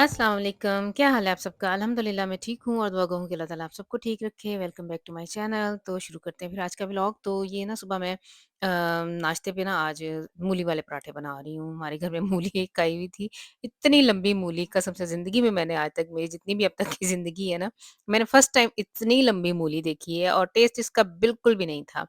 अस्सलाम वालेकुम, क्या हाल है आप सबका? अल्हम्दुलिल्लाह मैं ठीक हूँ और दुआ गो हूँ कि अल्लाह ताला आप सबको ठीक रखे। Welcome back to my channel. तो शुरू करते हैं फिर आज का व्लॉग। तो ये ना सुबह मैं नाश्ते पे ना आज मूली वाले पराठे बना रही हूँ। हमारे घर में मूली एक आई हुई थी, इतनी लंबी मूली कसम से ज़िंदगी में मैंने आज तक मेरी जितनी भी अब तक की ज़िंदगी है ना, मैंने फर्स्ट टाइम इतनी लंबी मूली देखी है और टेस्ट इसका बिल्कुल भी नहीं था।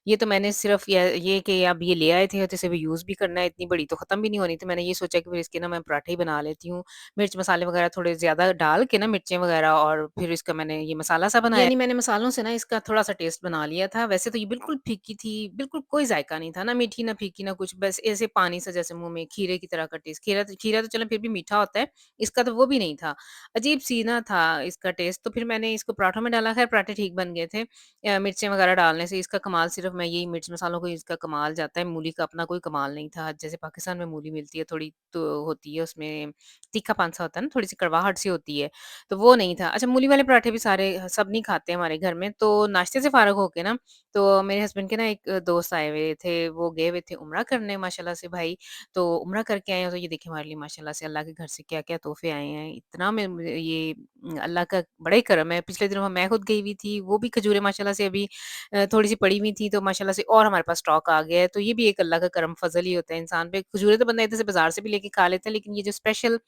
ये तो मैंने सिर्फ़ ये कि अब ये ले आए थे तो इसे भी यूज़ भी करना है, इतनी बड़ी तो ख़त्म भी नहीं होनी, तो मैंने ये सोचा कि फिर इसके ना मैं पराठे ही बना लेती हूँ। मिर्च मसाले वग़ैरह थोड़े ज़्यादा डाल के ना मिर्चें वग़ैरह और फिर इसका मैंने ये मसाला सा बनाया। यानी मैंने मसालों से ना इसका थोड़ा-सा टेस्ट बना लिया था। वैसे तो ये बिल्कुल फीकी थी, बिल्कुल कोई ज़ायक़ा नहीं था, ना मीठी, ना फीकी, ना कुछ, बस ऐसे पानी सा जैसे मुँह में खीरे की तरह का टेस्ट। खीरा तो चलो फिर भी मीठा होता है, इसका तो वो भी नहीं था। अजीब-सी ना था इसका टेस्ट, तो फिर मैंने इसको पराठों में डाला, ख़ैर पराठे ठीक बन गए थे। मिर्चें वग़ैरह डालने से इसका कमाल सिर्फ़ मैं यही मिर्च मसालों को इसका कमाल जाता है, मूली का अपना कोई कमाल नहीं था। जैसे पाकिस्तान में मूली मिलती है, थोड़ी तो होती है उसमें तीखापन-सा होता है ना, थोड़ी-सी कड़वाहट-सी होती है, तो वो नहीं था। अच्छा, मूली वाले पराठे भी सारे सब नहीं खाते हमारे घर में, तो नाश्ते से फ़ारिग होके ना, तो मेरे हस्बैंड के ना एक दोस्त आए हुए थे, वो गए हुए थे उम्रा करने माशाल्लाह से भाई, तो उम्रा करके आए हैं, तो ये देखिए हमारे लिए माशाल्लाह से अल्लाह के घर से क्या-क्या तोहफ़े आए हैं। इतना मैं ये अल्लाह का बड़ा ही करम है। पिछले दिनों मैं खुद गई हुई थी, वो भी खजूरें माशाल्लाह से अभी थोड़ी-सी पड़ी हुई थी, तो माशाल्लाह से और हमारे पास स्टॉक आ गया है, तो ये भी एक अल्लाह का करम फ़ज़ल ही होता है इंसान पे। खजूरें तो बंदा इधर से बाज़ार से भी लेके खा लेता है, लेकिन ये जो स्पेशल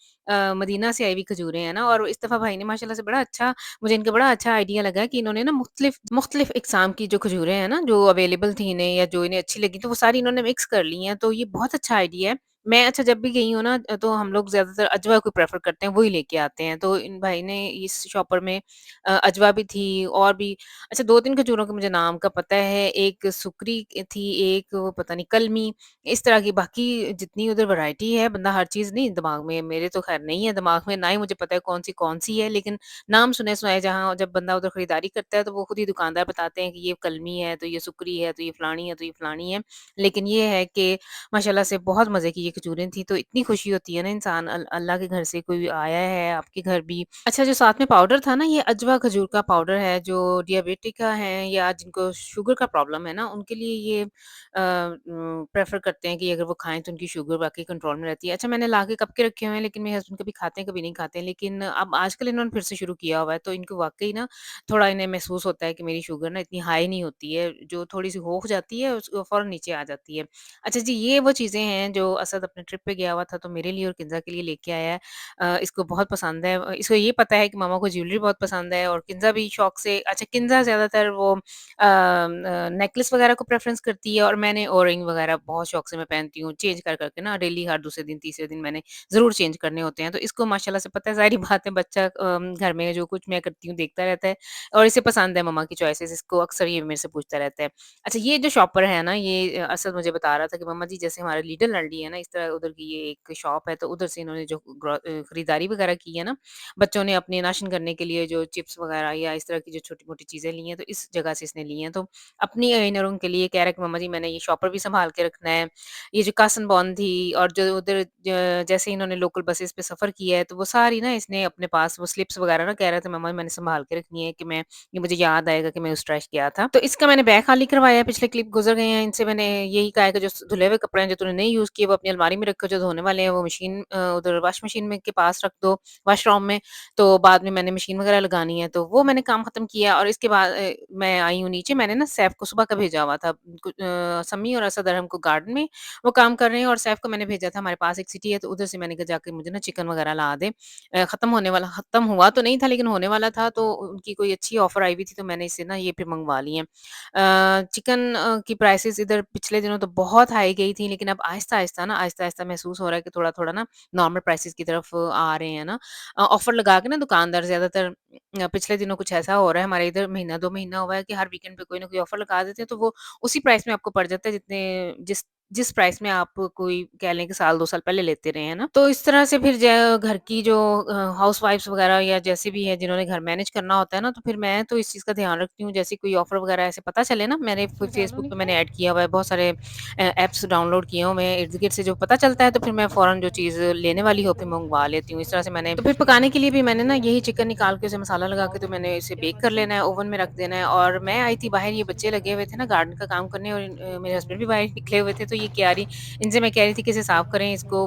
मदीना से आई हुई खजूरें हैं ना, और इस दफ़ा भाई ने माशाल्लाह से बड़ा अच्छा, मुझे इनका बड़ा अच्छा आइडिया लगा कि इन्होंने ना मुख्तलिफ मुख्तलिफ इक़साम की जो खजूरें हैं ना, जो अवेलेबल थी इन्हें या जो इन्हें अच्छी लगी, तो वो सारी इन्होंने मिक्स कर ली हैं, तो ये बहुत अच्छा आइडिया है। मैं अच्छा जब भी गई हूँ ना, तो हम लोग ज़्यादातर अजवा को प्रेफ़र करते हैं, वही लेके आते हैं। तो इन भाई ने इस शॉपर में अजवा भी थी और भी अच्छा 2-3 खजूरों के मुझे नाम का पता है, एक सुकरी थी, एक वो पता नहीं कलमी, इस तरह की बाकी जितनी उधर वैरायटी है, बंदा हर चीज़ नहीं दिमाग में, मेरे तो ख़ैर नहीं है दिमाग में, ना ही मुझे पता है कौन-सी है, लेकिन नाम सुने-सुनाए जहाँ जब बंदा उधर खरीदारी करता है, तो वो खुद ही दुकानदार बताते हैं कि ये कलमी है, तो ये सुकरी है, तो ये फलानी है, तो ये फलानी है। लेकिन ये है कि माशाल्लाह से बहुत मज़े की ये खजूरें थी, तो इतनी खुशी होती है ना इंसान अल्लाह के घर से कोई आया है आपके घर भी। अच्छा, जो साथ में पाउडर था ना, ये अजवा खजूर का पाउडर है, जो डियाबिटिक का है या जिनको शुगर का प्रॉब्लम है ना, उनके लिए ये प्रेफ़र करते हैं कि अगर वो खाएँ तो उनकी शुगर वाक़ई कंट्रोल में रहती है। अच्छा, मैंने ला के कब के रखे हुए हैं, लेकिन मेरे हस्बैंड कभी खाते हैं, कभी नहीं खाते हैं, लेकिन अब आजकल इन्होंने फिर से शुरू किया हुआ है, तो इनको वाक़ई ना थोड़ा इन्हें महसूस होता है कि मेरी शुगर ना इतनी हाई नहीं होती है, जो थोड़ी-सी हो जाती है उस फ़ौरन नीचे आ जाती है। अच्छा जी, ये वो चीज़ें हैं जो असद अपने ट्रिप पे गया हुआ था, तो मेरे लिए और किंज़ा के लिए लेके आया है। इसको बहुत पसंद है। इसको ये पता है कि मामा को ज्वेलरी बहुत पसंद है और किंज़ा भी शौक से अच्छा किंज़ा ज़्यादातर वो नेकलेस वग़ैरह को प्रेफ़रेंस करती है और मैंने इयररिंग वग़ैरह बहुत शौक से मैं पहनती हूँ, चेंज कर के ना डेली हर दूसरे दिन, तीसरे दिन मैंने ज़रूर चेंज करने होते हैं। तो इसको माशाल्लाह से पता है, ज़ाहिर-सी बात है, बच्चा घर में जो कुछ मैं करती हूँ देखता रहता है और इसे पसंद है मम्मा की चॉइसेस, इसको अक्सर ये मेरे से पूछता रहता है। अच्छा, ये जो शॉपर है ना, ये असद मुझे बता रहा था कि मम्मा जी जैसे हमारे लिटिल लंडी है ना, इस तरह उधर की ये एक शॉप है, तो उधर से इन्होंने जो खरीदारी वग़ैरह की है ना, बच्चों ने अपने नाशन करने के लिए जो चिप्स वग़ैरह या इस तरह की जो छोटी-मोटी चीज़ें ली हैं, तो इस जगह से इसने ली हैं। तो अपनी इनरों के लिए कह रहा है कि मम्मा जी मैंने ये शॉपर भी सँभाल के रखना है। ये जो कासन बॉन थी और जो उधर जैसे इन्होंने लोकल बसेस पे सफ़र किया है, तो वो सारी ना इसने अपने पास वो स्लिप्स वग़ैरह ना कह रहे थे मम्मा मैंने सँभाल के रखनी है कि मैं ये मुझे याद आएगा कि मैं उस ट्रैश गया था। तो इसका मैंने बैग खाली करवाया है, पिछले क्लिप गुज़र गए हैं, इनसे मैंने यही कहा है कि जो धुले हुए कपड़े हैं, जो तूने नहीं यूज़ किए, वो अपनी अलमारी में रखो, जो धोने वाले हैं, वो मशीन उधर वॉश मशीन में के पास रख दो, वॉशरूम में। तो बाद में मैंने मशीन वग़ैरह लगानी है, तो वो मैंने काम ख़त्म किया और इसके बाद मैं आई हूँ नीचे, मैंने ना सैफ को सुबह का भेजा हुआ था। सम्मी और असद अरहम को गार्डन में वो काम कर रहे हैं और सैफ को मैंने भेजा था, हमारे पास एक सिटी है, तो उधर से मैंने कहा जाके मुझे ना चिकन वग़ैरह ला दे। ख़त्म हुआ तो नहीं था, लेकिन होने वाला था, तो उनकी कोई अच्छी ऑफ़र आई हुई थी, तो मैंने इससे ना ये फिर मँगवा लिए हैं। चिकन की प्राइसेज़ इधर पिछले दिनों तो बहुत हाई गई थी, लेकिन अब आहिस्ता-आहिस्ता महसूस हो रहा है कि थोड़ा-थोड़ा ना नॉर्मल प्राइसेज़ की तरफ आ रहे हैं ना। ऑफ़र लगा के ना दुकानदार ज़्यादातर पिछले दिनों कुछ ऐसा हो रहा है हमारे इधर, महीना 2 महीना हुआ है कि हर वीकेंड पे कोई ना कोई ऑफ़र लगा देते हैं, तो वो उसी प्राइस में आपको पड़ जाता है जिस जिस प्राइस में आप कोई कह लें कि साल 2 साल पहले लेते रहे हैं ना। तो इस तरह से फिर घर की जो हाउसवाइफ्स वग़ैरह या जैसे भी है जिन्होंने घर मैनेज करना होता है ना, तो फिर मैं तो इस चीज़ का ध्यान रखती हूँ, जैसे कोई ऑफ़र वग़ैरह ऐसे पता चले ना, मैंने फ़ेसबुक पे मैंने ऐड किया हुआ है, बहुत सारे ऐप्स डाउनलोड किए हुए हैं, इर्द-गिर्द से जो पता चलता है, तो फिर मैं फ़ौरन जो चीज़ लेने वाली हो फिर मँगवा लेती हूँ। इस तरह से मैंने तो फिर पकाने के लिए भी मैंने ना यही चिकन निकाल के उसे मसाला लगा के तो मैंने इसे बेक कर लेना है, ओवन में रख देना है और मैं आई थी बाहर, ये बच्चे लगे हुए थे ना गार्डन का काम करने और मेरे हस्बैंड भी बाहर निकले हुए थे, तो तो ये क्यारी इनसे मैं कह रही थी कि इसे साफ़ करें, इसको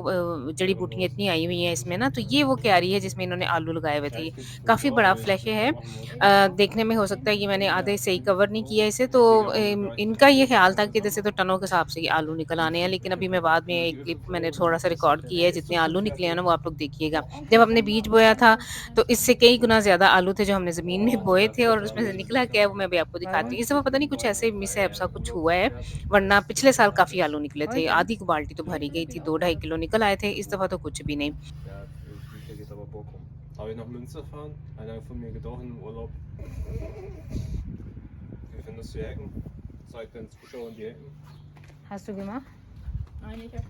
जड़ी-बूटियाँ इतनी आई हुई हैं इसमें ना, तो ये वो क्यारी है जिसमें इन्होंने आलू लगाए हुए थे। Vielleicht gibt's 'ne काफ़ी बड़ा Sorte, wenn ich flash das है। mal machen muss. देखने में हो सकता है कि मैंने आधे सही कवर नहीं किया इसे, तो Mega unbegeistert इनका von ये dem ख़्याल Zeug था कि जैसे तो zusammen. टनों के हिसाब से ये आलू निकल आने हैं, लेकिन अभी मैं बाद में Und die एक ist क्लिप so मैंने voll, थोड़ा-सा das रिकॉर्ड der की है, ist so जितने आलू निकले हैं ना, unfertig. वो आप लोग देखिएगा। जब हमने बीज बोया था, तो इससे कई गुना ज़्यादा आलू थे जो हमने ज़मीन में Oh, बोए der थे, और fette उसमें से Aloe निकला ist क्या है, वो ja मैं अभी आपको दिखाती हूँ। इस दफ़ा पता नहीं कुछ ऐसे मिसहैप सा कुछ हुआ है, Urlaubsexperte. वरना पिछले साल काफ़ी आलू निकले थे। Ja, आधी क बाल्टी तो भरी गई थी, 2 ढाई किलो निकल आए थे, इस दफ़ा तो कुछ भी नहीं। ja, der geht aber Bock um. Darf ich nach Münster fahren? Einer von mir geht auch in den Urlaub. Wie findest du die Ecken? Zeig den Zuschauern die Ecken. Hast du gemacht? Nein, ich habe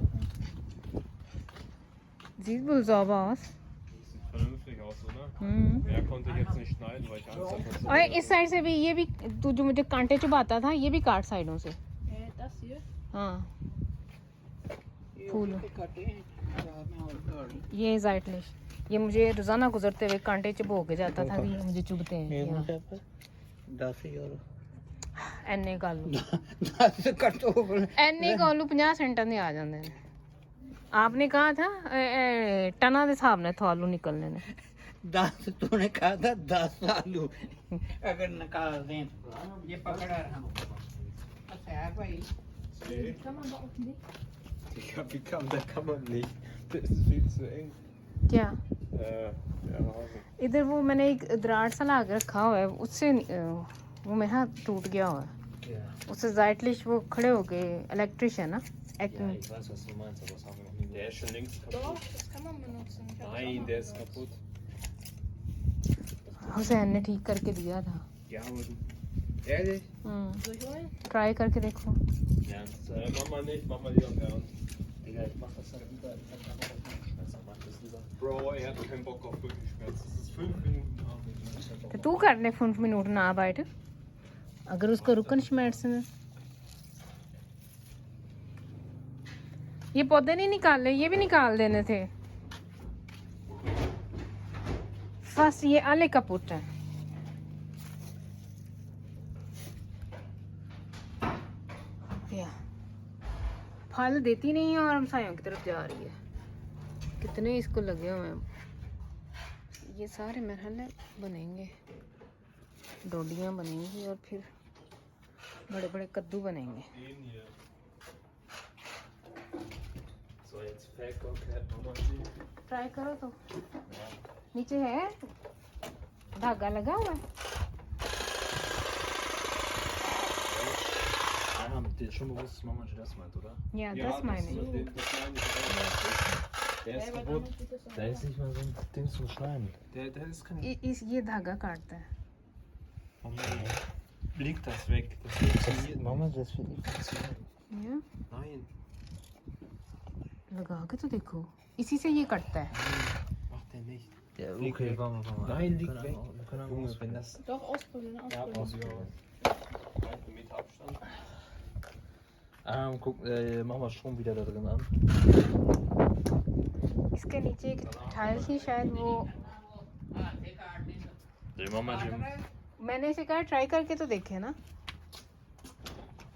Sieht wohl sauber aus. Das sieht vernünftig aus, oder? Hmm. Mehr konnte ich jetzt nicht schneiden, weil ich Angst hatte, dass और der इस side से भी ये भी तू जो मुझे कांटे चुभाता था, ये भी काट साइडों से। das hier. हाँ, फूल। Katte हैं ये ज़ाइटलिश, ये मुझे रोज़ाना गुज़रते हुए कांटे चुभो के जाता था कि ये मुझे चुभते हैं। यहाँ। 10 euro. ਐਨੇ ਕਰ ਲਓ 10 ਕੱਟੋ ਐਨੇ ਕਰ ਲਓ 50 ਸੈਂਟਾਂ ਦੇ ਆ ਜਾਂਦੇ ਨੇ आपने कहा था टना ਦੇ ਹਿਸਾਬ ਨਾਲ ਤੋਂ आलू निकलने ने 10 तूने कहा था 10 आलू अगर निकाल दें ये पकड़ा रहा अच्छा है भाई Digga, wie kann, da kann man nicht. Das ist viel zu eng. क्या Ja, Hase. इधर वो मैंने एक दरार सा ला के रखा हुआ है उससे वो मेरा हाथ टूट गया हुआ है उससे जाइटलिश वो खड़े हो गए इलेक्ट्रिशियन ना Ja, ich weiß, was du meinst, aber das haben wir noch nie. Der ist schon längst kaputt. das kann man benutzen. Nein, der ist kaputt. Hussain ने ठीक करके दिया था Ja, aber du. Ehrlich? Durchholen? Try करके देखो Ja. Mama nicht, Mama lieber Bernd. Digga, ich mach das halt lieber. Ich hab da noch Rückenschmerzen, mach das lieber. Bro, er hat keinen Bock auf Rückenschmerzen. Das ist 5 Minuten Arbeit. तो तू करने 5 minute ना बैठ अगर उसको रुकन में ये पौधे नहीं निकाले ये भी निकाल देने थे फर्स्ट ये आले का पुट है या फल देती नहीं है और हमसायों की तरफ जा रही है कितने इसको लगे हुए हैं ये सारे मरहले बनेंगे डोडियाँ बनेंगी और फिर बड़े बड़े कद्दू बनेंगे Den hier. So, jetzt Fake und Cat Mama sehen. Try करो तो Ja. नीचे है धागा लगा हुआ है Ah, dir ist schon bewusst, dass Mama das meint, oder? या Ja, दस महीने das meine ich auch. Der ist kaputt. Da ist nicht mal so ein Ding zum Schneiden. Der ist kein. इस ये धागा काटता है Mama, leg das weg. Das funktioniert. Mama, das wird nicht funktionieren. या Nein, लगा के तो देखो इसी से ये कटता है macht der nicht. Ja, Leg okay, weg. warte mal. Nein, leg Wir können weg. auch- Wir können auch Jungs, mal wenn das. Doch, ausprobieren, Ja, ausprobieren. passiert. 1 Meter Abstand. Guck, mach mal Strom wieder da drin an. इसके नीचे एक tile थी शायद वो Nee, Mama, Jim. मैंने इसे कहा try करके तो देखे ना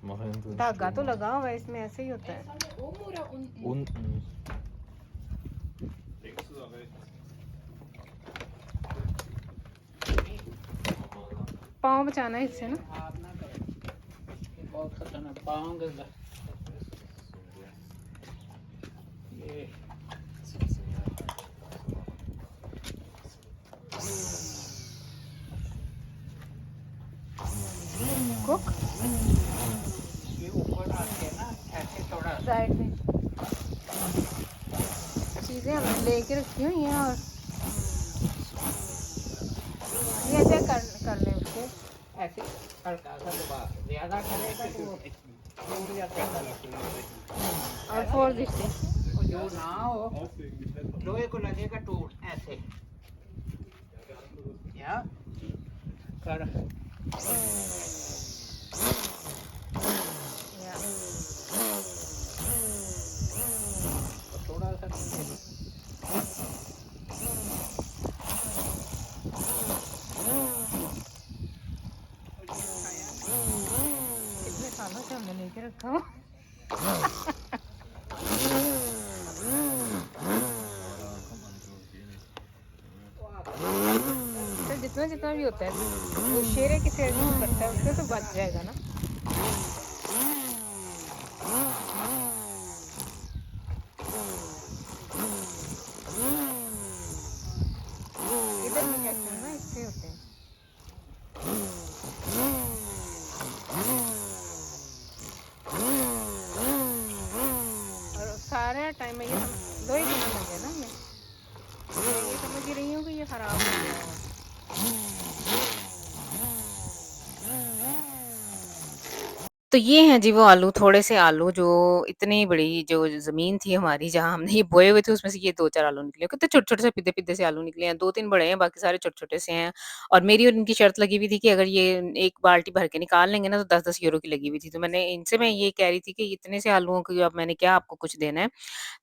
Mach irgendwo. धागा तो लगा हुआ है इसमें ऐसे ही होता है Haben wir oben oder unten? Unten. Links oder rechts? पाँव बचाना है इससे ना आप ना करो ये बहुत खतरनाक पाऊंगे ये कुक ये ऊपर आके ना ऐसे थोड़ा साइड में चीज़ें हमने लेके रखी हुई हैं और ये ऐसे कर लें उसको ऐसे हल्का सा दबा ज्यादा करेगा तो वो टूट जाता है और फोड़ दीजिए और जो ना हो Auflegen, die Fett. लोहे को लगेगा टूट ऐसे या कर या थोड़ा सा कितने सालों से हमने लेके रखा हुआ चल जितना-जितना भी होता है, वो शेर है कि शेर जो करता है उससे तो बच जाएगा ना। इधर भी एक्शन ना इससे होते हैं। और सारा टाइम में ये 2 ही दिन लगे ना हमें। मैं ये समझ ही रही हूँ कि ये खराब हो गया है। तो ये हैं जी वो आलू, थोड़े से आलू जो इतनी बड़ी जो ज़मीन थी हमारी जहाँ हमने ये बोए हुए थे उसमें से ये 2-4 आलू निकले। कितने छोटे-छोटे से पीले-पीले से आलू निकले हैं, 2-3 बड़े हैं, बाकी सारे छोटे-छोटे से हैं। और मेरी और इनकी शर्त लगी हुई थी कि अगर ये 1 बाल्टी भर के निकाल लेंगे ना तो 10-10 यूरो की लगी हुई थी। तो मैं ये कह रही थी कि इतने से आलूओं की अब मैंने क्या आपको कुछ देना है।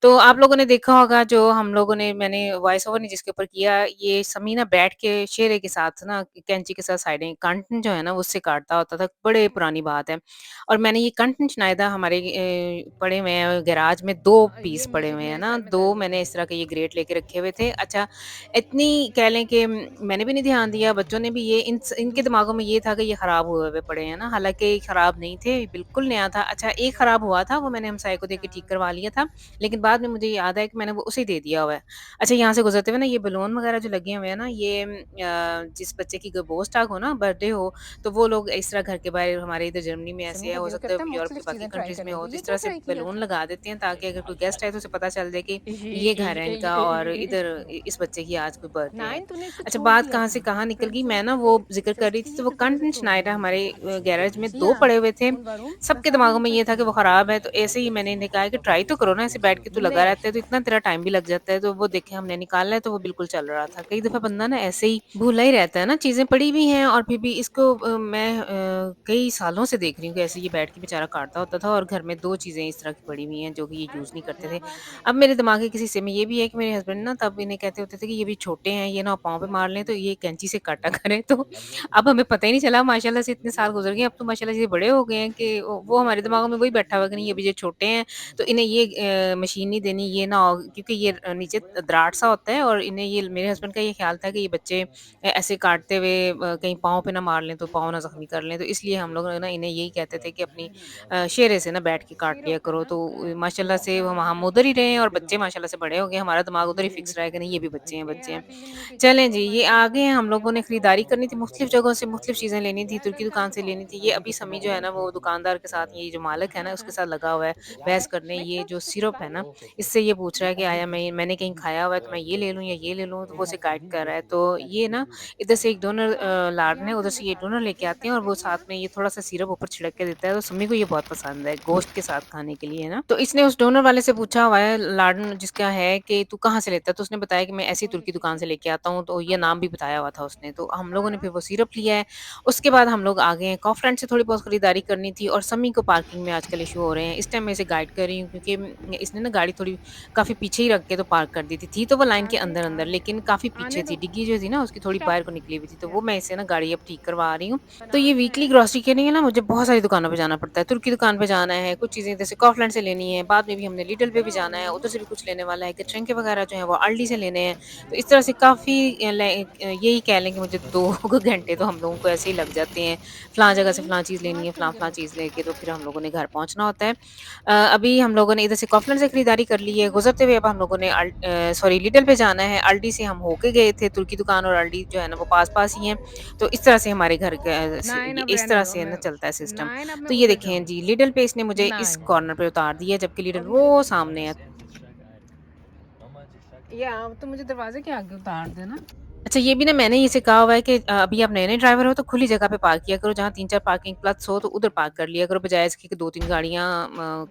तो आप लोगों ने देखा होगा जो हम लोगों ने मैंने वॉइस ओवर नहीं जिसके ऊपर किया, ये समीना बैठ के शेरे के साथ ना कैंची के साथ साइडें कंटन जो है ना उससे काटता होता था, बड़े पुरानी बात है। और मैंने ये कंटन शायद हमारे पड़े हुए हैं गैराज में 2 पीस ये पड़े म्यूजिक हुए हैं मेरे ना, सर में 2 दर्द कर मैंने रहा इस तरह के ये ग्रेट लेके रखे हुए थे। अच्छा, इतनी कह लें कि मैंने भी नहीं ध्यान दिया, बच्चों ने भी ये इनके दिमागों में ये था कि ये खराब हुए हुए पड़े हैं ना, हालाँकि खराब नहीं थे, बिल्कुल नया था। अच्छा, एक खराब हुआ था, वो मैंने हमसाये को दे के ठीक करवा लिया था। लेकिन बाद में मुझे याद आया कि मैंने वो उसे दे दिया हुआ है। अच्छा यहाँ से गुज़रते हुए ना ये बलून वग़ैरह जो लगे हुए हैं ना ये जिस बच्चे की गोस्टॉक हो ना बर्थडे हो, तो वो लोग इस तरह घर के बाहर हमारे इधर जर्मनी में ऐसे समी है, का हो दिल सकता है करता है यूरोप की मुख्तलिफ बाकी चीज़ें ट्राई कंट्रीज़ में करने हो, को। तो ये इस क्या तरह से ट्राई किया? बलून लगा देते हैं ताकि अगर कोई गेस्ट आए तो उसे पता चल जाए कि ये घर है इनका और इधर इस बच्चे की आज कोई बर्थडे है। नाइन तूने इसको अच्छा छोड़ बात दिया कहाँ था। से कहाँ निकल फिर गई, मैं जब ना तू वो मेरी ज़िक्र कर रही जस्ट थी थी तो वो तो फिर कंटेंट छोड़ स्नाइडर दिया। हमारे गैरेज में 2 या पड़े हुए थे। उन वारूम सबके मसाज दिमागों में ऊपर ये था कि चढ़ वो खराब है, तो ऐसे ही मैंने इन्हें कहा कि ट्राई तो करो ना, ऐसे बैठ के तू लगा नहीं रहता है तो इतना तेरा टाइम भी लग जाता है, तो वो देखे हमने निकाला है तो वो बिल्कुल चल रहा था। कई दफ़ा बंदा ना ऐसे ही भूला ही रहता है ना, चीज़ें पड़ी हुई हैं और फिर भी इसको मैं कई सालों से देख रही हूँ कि ऐसे ये बैठ के बेचारा काटता होता था और घर में 2 चीज़ें इस तरह की पड़ी हुई हैं जो कि ये यूज़ नहीं करते थे। अब मेरे दिमाग के किसी हिस्से में ये भी है कि मेरे हस्बैंड ना तब इन्हें कहते होते थे कि ये भी छोटे हैं, ये ना पाँव पे मार लें तो ये कैंची से काटा करें, तो अब हमें पता ही नहीं चला, माशाल्लाह से इतने साल गुज़र गए, अब तो माशाल्लाह से ये बड़े हो गए हैं कि वो हमारे दिमागों में वही बैठा हुआ है कि नहीं अभी ये छोटे हैं, तो इन्हें ये मशीन नहीं देनी, ये ना हो क्योंकि ये नीचे दरार सा होता है और इन्हें ये मेरे हस्बैंड का ये ख़्याल था कि ये बच्चे ऐसे काटते हुए कहीं पाँव पे ना मार लें, तो पाँव ना ज़ख्मी कर लें, तो इसलिए हम लोग ना इन्हें यही कहते थे कि अपनी शेरे से ना बैठ के काट लिया सिरप है करो, ना तो उसका माशाल्लाह सिरप से का हम उधर ही रहे हैं और बच्चे माशाल्लाह से बड़े हो गए, हमारा दिमाग उधर ही फिक्स रहा है कि नहीं ये भी बच्चे हैं, ये बच्चे हैं। आर टीवी न्यू पिक्चर चलें जी, को ये माइनस आगे कर हैं, हम दिया लोगों ने फोटो खरीदारी करनी थी, मुख्तलिफ जगहों से मुख्तलिफ चीज़ें लेनी थी, तुर्की दुकान से लेनी थी। ये अभी समी जो है ना, वो दुकानदार के साथ, ये जो मालिक है ना, उसके साथ लगा हुआ है बहस करने। ये जो सिरप है ना, इससे ये पूछ रहा है कि आया मैंने कहीं खाया हुआ है, तो मैं ये ले लूँ या ये ले लूँ? तो वो उसे गाइड कर रहा है। तो ये ना, इधर से एक डोनर लाड़ने, उधर से ये डोनर लेके आते हैं और वो साथ में ये थोड़ा-सा सिरप ऊपर छिड़क के देता है, तो समी को ये बहुत पसंद है, गोश्त के साथ खाने के लिए ना। तो इसने उस डोनर वाले से पूछा हुआ है, लाडन जिसका है, कि तू कहाँ से लेता है? तो उसने बताया कि मैं ऐसी तुर्की दुकान से लेके आता हूँ, तो ये नाम भी बताया हुआ था उसने। तो हम लोगों ने फिर वो सिरप लिया है। उसके बाद हम लोग आ गए हैं, काफ़ी से थोड़ी बहुत खरीदारी करनी थी और समी को पार्किंग में आजकल इश्यू हो रहे हैं। इस टाइम मैं इसे गाइड कर रही हूँ क्योंकि इसने ना गाड़ी थोड़ी काफ़ी पीछे ही रख के तो पार्क कर दी थी तो वो लाइन के आगे अंदर-अंदर, आगे लेकिन काफ़ी आने पीछे थी। दो डिग्गी जो थी ना उसकी थोड़ी स्टॉप बाहर को निकली हुई थी, तो या वो मैं इसे ना गाड़ी अब ठीक करवा रही हूँ। तो ये बनाना वीकली है ग्रोसरी के लिए ना मुझे बहुत सारी दुकानों पे जाना पड़ता है। तुर्की दुकान पे जाना है, कुछ चीज़ें जैसे काफ़लैंड से लेनी है, बाद में भी हमने लिडल पे भी जाना है, उधर से भी कुछ लेने वाला है, केटरिंग वगैरह जो है वो अल्डी से लेने हैं। तो इस तरह से काफ़ी यही कह लें कि मुझे 2 घंटे तो हम लोगों को ऐसे ही लग जाते हैं। फलाँ जगह से फलाँ चीज़ लेनी है, फलाँ-फलाँ चीज़ लेके तो फिर हम लोगों ने घर पहुँचना होता है। अभी हम लोगों ने इधर से काफ़लैंड से खरीदारी कर ली है, गुज़रते हुए अब हम लोगों ने सॉरी लिडल पे जाना है, अल्डी से हम होके गए थे, तुर्की दुकान और अल्डी जो है ना वो पास-पास ही हैं। तो इस तरह से हमारे घर का नाइन ये अब इस रहने तरह दो से ना मैं चलता है सिस्टम। नाइन अब मैं तो ये उधर देखें जी, जाऊंगी लिडल पे इसने मुझे इस नाइन कॉर्नर पे उतार दिया जबकि लिडल और वो मुझे सामने है। Sen de steig ein. Mama, die steigt या तो मुझे दरवाजे के आगे उतार देना अच्छा ये भी ना मैंने इसे कहा हुआ है कि अभी आप नए-नए ड्राइवर हो तो खुली जगह पे पार्क किया करो, जहाँ 3-4 पार्किंग प्लस हो तो उधर पार्क कर लिया करो, बजाए इसके कि 2-3 गाड़ियाँ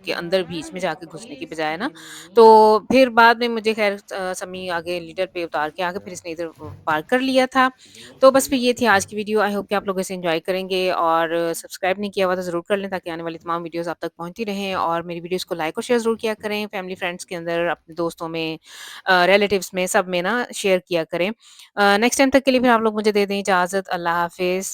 के अंदर बीच में जाके घुसने की प्लीज बजाय ना। फॉरगिव मी तो फिर बाद में मुझे ख़ैर समी आगे लीडर पे उतार के आके फिर इसने इधर पार्क कर लिया था। तो बस फिर ये थी आज की वीडियो, आई होप कि आप लोग इसे एन्जॉय करेंगे और सब्सक्राइब नहीं किया हुआ तो ज़रूर कर लें ताकि आने वाली तमाम वीडियोज़ आप तक पहुँचती रहें और मेरी वीडियोज़ को लाइक और शेयर ज़रूर किया करें, फैमिली फ्रेंड्स के अंदर, अपने दोस्तों में, रिलेटिव्स में, सब में ना शेयर किया करें। नेक्स्ट टाइम तक के लिए फिर आप लोग मुझे दे दें इजाज़त। अल्लाह हाफ़िज़।